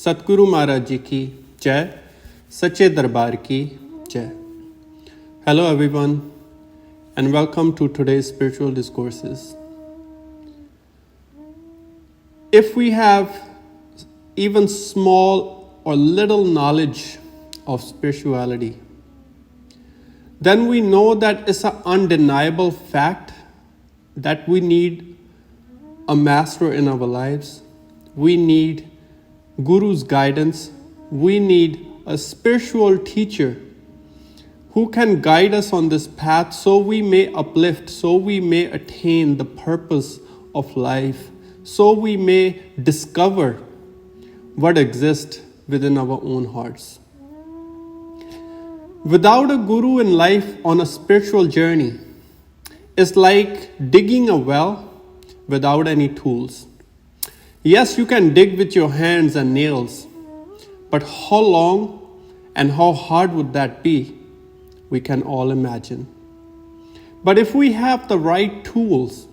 Satguru Maharaj Ji ki Jai, Sache Darbar ki Jai. Hello everyone and welcome to today's spiritual discourses. If we have even small or little knowledge of spirituality, then we know that it's an undeniable fact that we need a master in our lives. We need Guru's guidance. We need a spiritual teacher who can guide us on this path so we may uplift, so we may attain the purpose of life, so we may discover what exists within our own hearts. Without a guru in life on a spiritual journey, it's like digging a well without any tools. Yes, you can dig with your hands and nails, but how long and how hard would that be? We can all imagine. But if we have the right tools,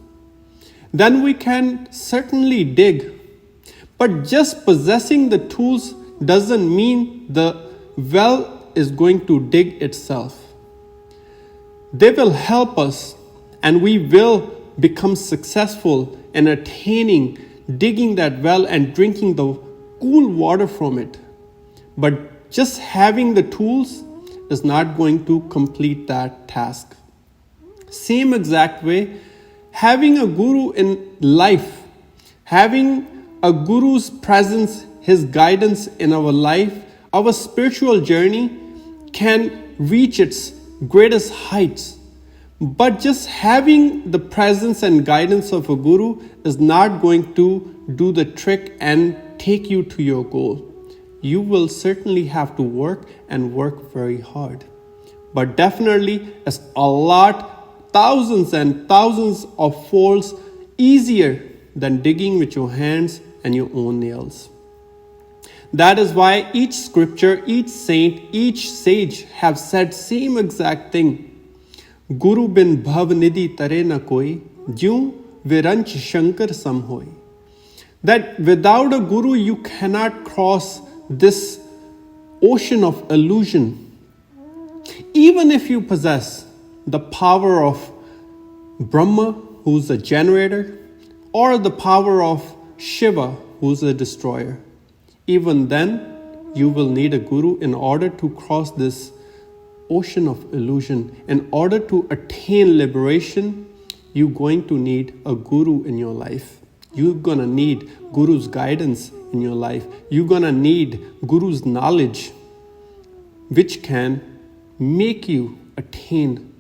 then we can certainly dig. But just possessing the tools doesn't mean the well is going to dig itself. They will help us and we will become successful in attaining digging that well and drinking the cool water from it. But just having the tools is not going to complete that task. Same exact way, having a guru in life, having a guru's presence, his guidance in our life, our spiritual journey can reach its greatest heights. But just having the presence and guidance of a guru is not going to do the trick and take you to your goal. You will certainly have to work and work very hard. But definitely it's a lot, thousands and thousands of folds easier than digging with your hands and your own nails. That is why each scripture, each saint, each sage have said same exact thing. Guru bin bhav nidhi tare na koi, jyun viranch shankar sam hoy. That without a guru you cannot cross this ocean of illusion. Even if you possess the power of Brahma, who's a generator, or the power of Shiva, who's a destroyer, even then you will need a guru in order to cross this ocean of illusion. In order to attain liberation, you're going to need a guru in your life. You're going to need Guru's guidance in your life. You're going to need Guru's knowledge, which can make you attain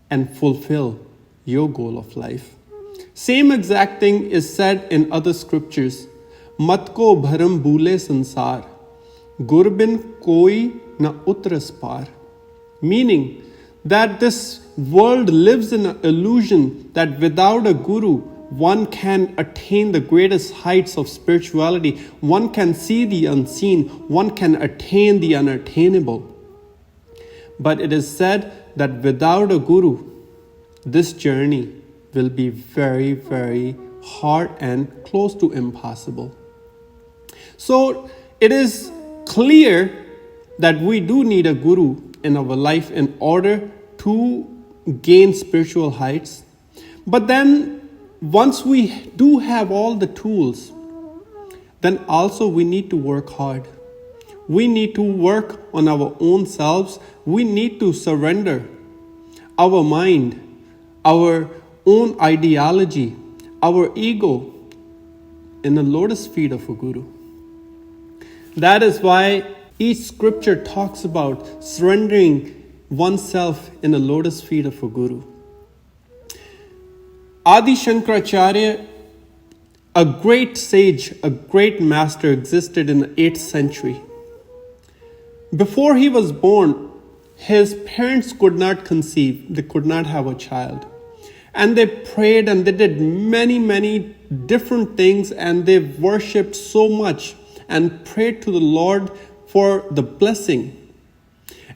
and fulfill your goal of life. Same exact thing is said in other scriptures. Mat ko bharam bhule sansar, gurbin koi na utras par. Meaning that this world lives in an illusion that without a guru, one can attain the greatest heights of spirituality. One can see the unseen. One can attain the unattainable. But it is said that without a guru, this journey will be very, very hard and close to impossible. So it is clear that we do need a guru in our life in order to gain spiritual heights. But then once we do have all the tools, then also we need to work hard. We need to work on our own selves. We need to surrender our mind, our own ideology, our ego in the lotus feet of a guru. That is why each scripture talks about surrendering oneself in the lotus feet of a guru. Adi Shankaracharya, a great sage, a great master, existed in the 8th century. Before he was born, his parents could not conceive. They could not have a child. And they prayed and they did many, many different things and they worshipped so much and prayed to the Lord for the blessing.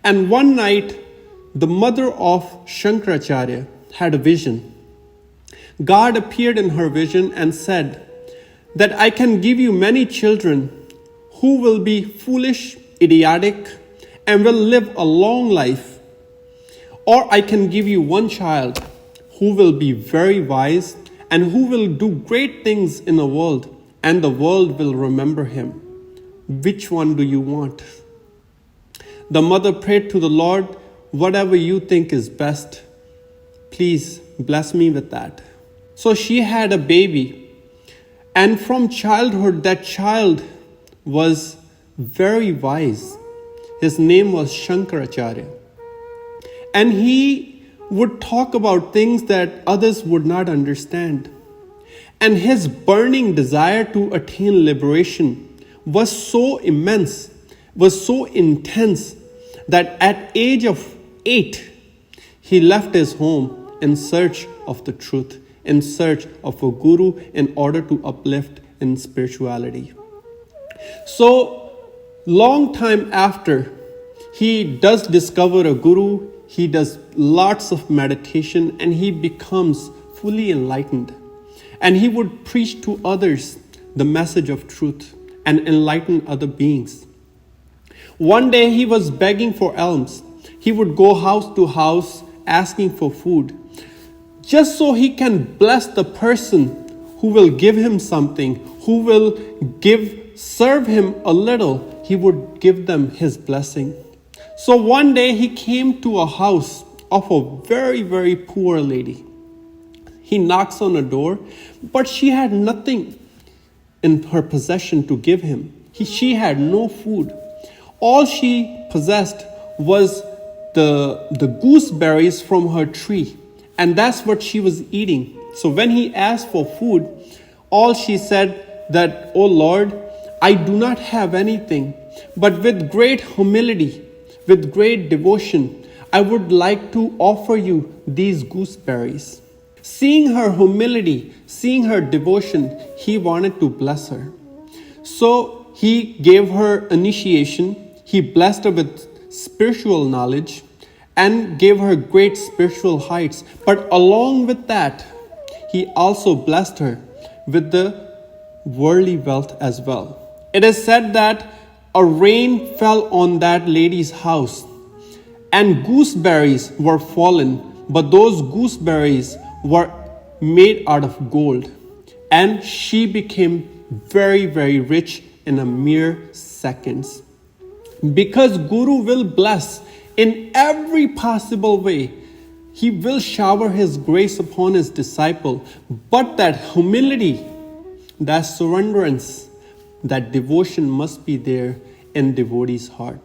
And one night, the mother of Shankaracharya had a vision. God appeared in her vision and said that I can give you many children who will be foolish, idiotic, and will live a long life. Or I can give you one child who will be very wise and who will do great things in the world, and the world will remember him. Which one do you want? The mother prayed to the Lord, whatever you think is best, please bless me with that. So she had a baby, and from childhood, that child was very wise. His name was Shankaracharya. And he would talk about things that others would not understand. And his burning desire to attain liberation was so immense, was so intense, that at age of 8, he left his home in search of the truth, in search of a guru in order to uplift in spirituality. So, long time after, he does discover a guru, he does lots of meditation, and he becomes fully enlightened. And he would preach to others the message of truth and enlighten other beings. One day he was begging for alms. He would go house to house asking for food, just so he can bless the person who will give him something, who will serve him a little. He would give them his blessing. So one day he came to a house of a very, very poor lady. He knocks on a door, but she had nothing in her possession to give him. She had no food. All she possessed was the gooseberries from her tree, and that's what she was eating. So when he asked for food, all she said that, "Oh Lord, I do not have anything, but with great humility, with great devotion, I would like to offer you these gooseberries." Seeing her humility, seeing her devotion, he wanted to bless her. So he gave her initiation, he blessed her with spiritual knowledge and gave her great spiritual heights. But along with that, he also blessed her with the worldly wealth as well. It is said that a rain fell on that lady's house and gooseberries were fallen, but those gooseberries were made out of gold, and she became very, very rich in a mere seconds. Because Guru will bless in every possible way. He will shower his grace upon his disciple, but that humility, that surrenderance, that devotion must be there in devotee's heart.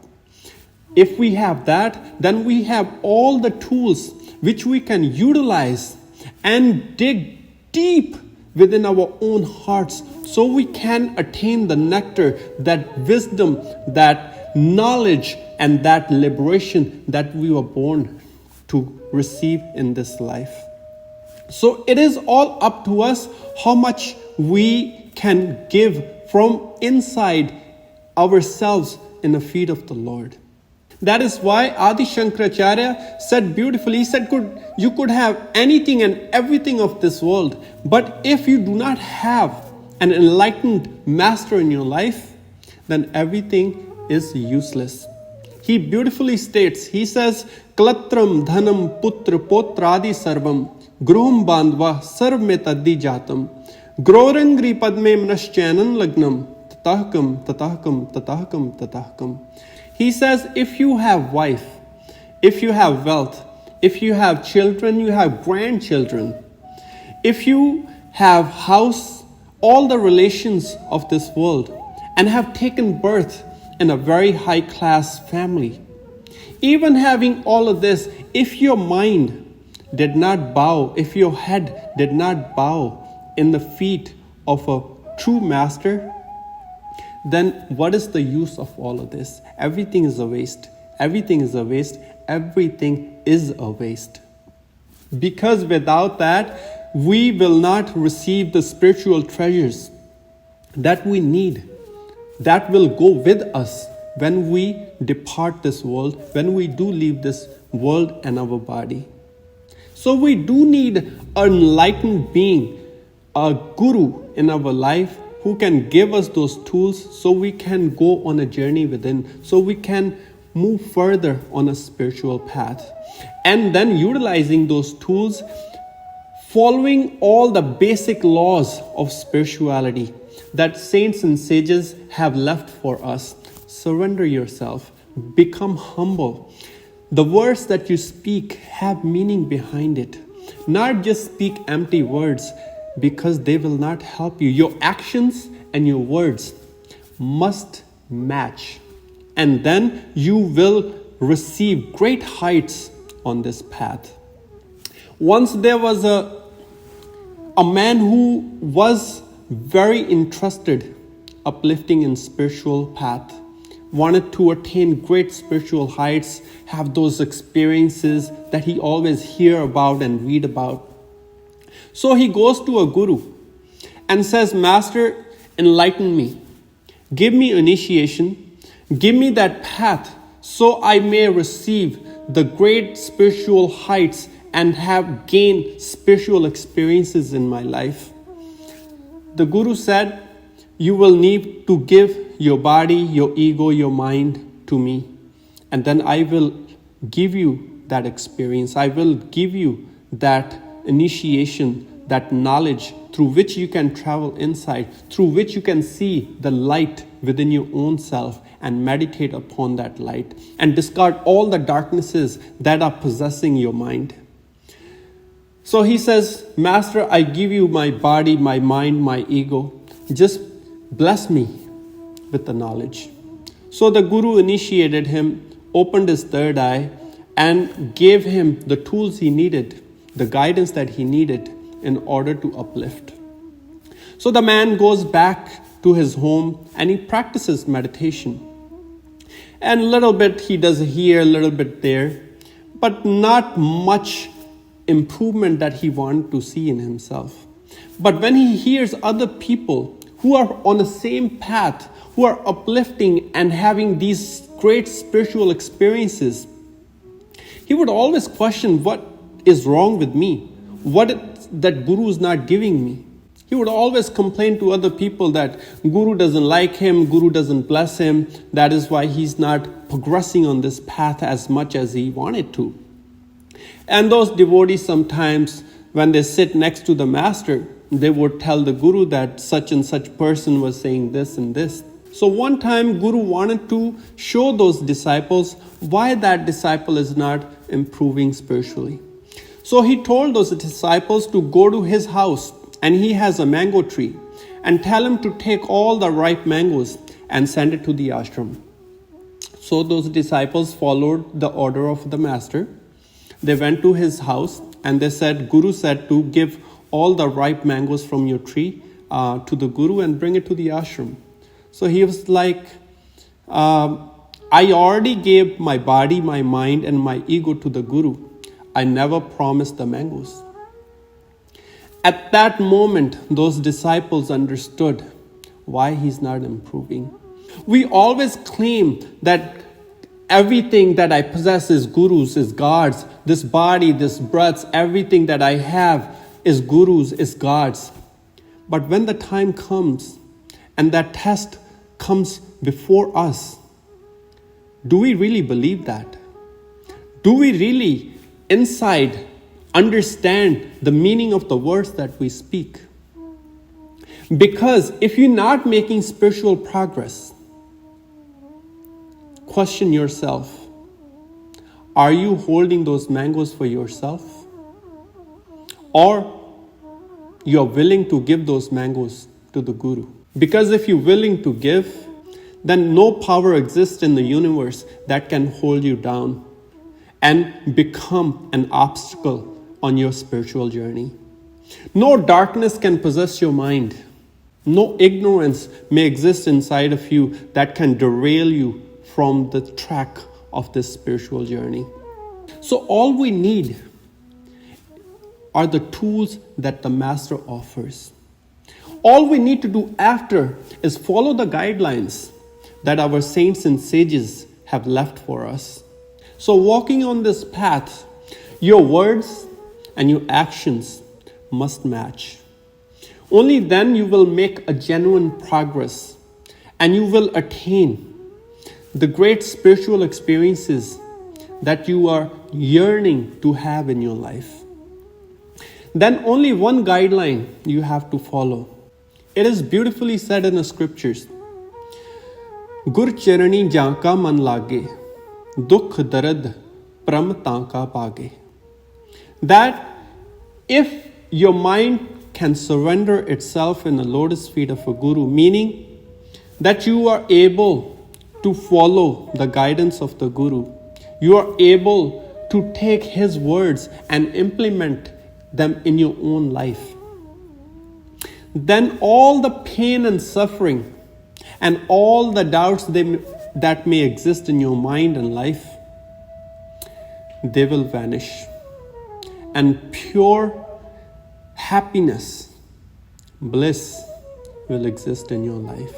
If we have that, then we have all the tools which we can utilize and dig deep within our own hearts, so we can attain the nectar, that wisdom, that knowledge, and that liberation that we were born to receive in this life. So it is all up to us how much we can give from inside ourselves in the feet of the Lord. That is why Adi Shankaracharya said beautifully, he said, you could have anything and everything of this world, but if you do not have an enlightened master in your life, then everything is useless. He beautifully states, he says, Klatram dhanam putra potradi sarvam gruham bandva sarv me taddi jatam grorangri padme mnaschyanan lagnam tatahkam tatahkam tatahkam tatahkam. He says, if you have wife, if you have wealth, if you have children, you have grandchildren, if you have house, all the relations of this world, and have taken birth in a very high class family, even having all of this, if your mind did not bow, if your head did not bow in the feet of a true master, then what is the use of all of this? Everything is a waste. Everything is a waste. Everything is a waste. Because without that, we will not receive the spiritual treasures that we need, that will go with us when we depart this world, when we do leave this world and our body. So we do need an enlightened being, a guru in our life, who can give us those tools so we can go on a journey within, so we can move further on a spiritual path. And then utilizing those tools, following all the basic laws of spirituality that saints and sages have left for us. Surrender yourself, become humble. The words that you speak have meaning behind it. Not just speak empty words, because they will not help you. Your actions and your words must match. And then you will receive great heights on this path. Once there was a man who was very interested, uplifting in spiritual path, wanted to attain great spiritual heights, have those experiences that he always hear about and read about. So he goes to a guru and says, Master, enlighten me. Give me initiation. Give me that path so I may receive the great spiritual heights and have gained spiritual experiences in my life. The guru said, you will need to give your body, your ego, your mind to me. And then I will give you that experience. I will give you that initiation, that knowledge through which you can travel inside, through which you can see the light within your own self and meditate upon that light and discard all the darknesses that are possessing your mind. So he says, Master, I give you my body, my mind, my ego. Just bless me with the knowledge. So the guru initiated him, opened his third eye, and gave him the tools he needed, the guidance that he needed in order to uplift. So the man goes back to his home and he practices meditation. And a little bit he does here, a little bit there, but not much improvement that he wanted to see in himself. But when he hears other people who are on the same path, who are uplifting and having these great spiritual experiences, he would always question, what is wrong with me? What that guru is not giving me? He would always complain to other people that guru doesn't like him, guru doesn't bless him. That is why he's not progressing on this path as much as he wanted to. And those devotees sometimes, when they sit next to the master, they would tell the guru that such and such person was saying this and this. So one time guru wanted to show those disciples why that disciple is not improving spiritually. So he told those disciples to go to his house, and he has a mango tree, and tell him to take all the ripe mangoes and send it to the ashram. So those disciples followed the order of the master. They went to his house and they said, Guru said to give all the ripe mangoes from your tree to the guru and bring it to the ashram. So he was like, I already gave my body, my mind, and my ego to the guru. I never promised the mangoes. At that moment, those disciples understood why he's not improving. We always claim that everything that I possess is gurus, is God's. This body, this breath, everything that I have is gurus, is God's. But when the time comes and that test comes before us, do we really believe that? Do we really inside understand the meaning of the words that we speak? Because if you're not making spiritual progress, question yourself. Are you holding those mangoes for yourself? Or you're willing to give those mangoes to the guru? Because if you're willing to give, then no power exists in the universe that can hold you down and become an obstacle on your spiritual journey. No darkness can possess your mind. No ignorance may exist inside of you that can derail you from the track of this spiritual journey. So all we need are the tools that the master offers. All we need to do after is follow the guidelines that our saints and sages have left for us. So walking on this path, your words and your actions must match. Only then you will make a genuine progress and you will attain the great spiritual experiences that you are yearning to have in your life. Then only one guideline you have to follow. It is beautifully said in the scriptures, Gur charani janka man lage, dukh darad pram tanka page. That if your mind can surrender itself in the lotus feet of a guru, meaning that you are able to follow the guidance of the guru, you are able to take his words and implement them in your own life, then all the pain and suffering and all the doubts that may exist in your mind and life, they will vanish. And pure happiness, bliss will exist in your life.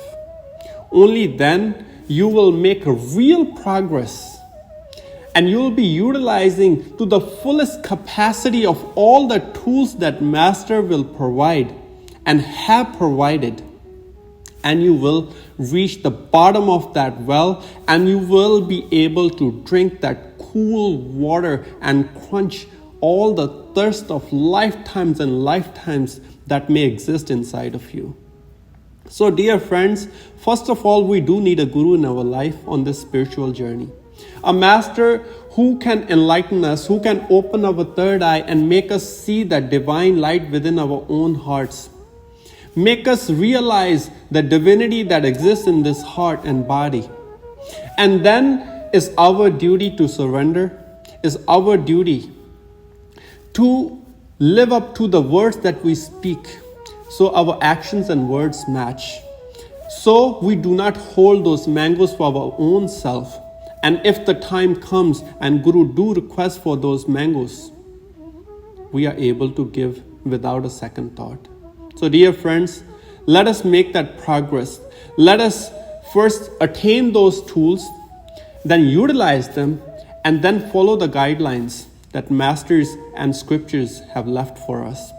Only then you will make a real progress and you will be utilizing to the fullest capacity of all the tools that Master will provide and have provided. And you will reach the bottom of that well and you will be able to drink that cool water and quench all the thirst of lifetimes and lifetimes that may exist inside of you. So dear friends, first of all, we do need a guru in our life on this spiritual journey. A master who can enlighten us, who can open our third eye and make us see that divine light within our own hearts. Make us realize the divinity that exists in this heart and body. And then is our duty to surrender, is our duty to live up to the words that we speak, so our actions and words match. So we do not hold those mangoes for our own self. And if the time comes and Guru do request for those mangoes, we are able to give without a second thought. So dear friends, let us make that progress. Let us first attain those tools, then utilize them, and then follow the guidelines that masters and scriptures have left for us.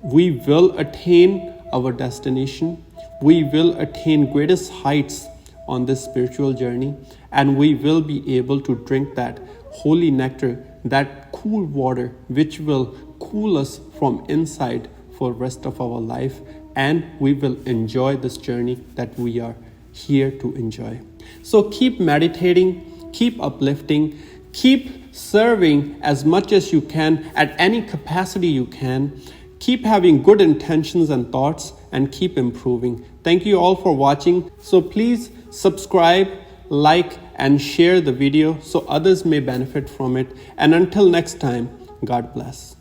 We will attain our destination. We will attain greatest heights on this spiritual journey, and we will be able to drink that holy nectar, that cool water, which will cool us from inside for the rest of our life, and we will enjoy this journey that we are here to enjoy. So keep meditating, keep uplifting, keep serving as much as you can at any capacity you can. Keep having good intentions and thoughts and keep improving. Thank you all for watching. So please subscribe, like, and share the video so others may benefit from it. And until next time, God bless.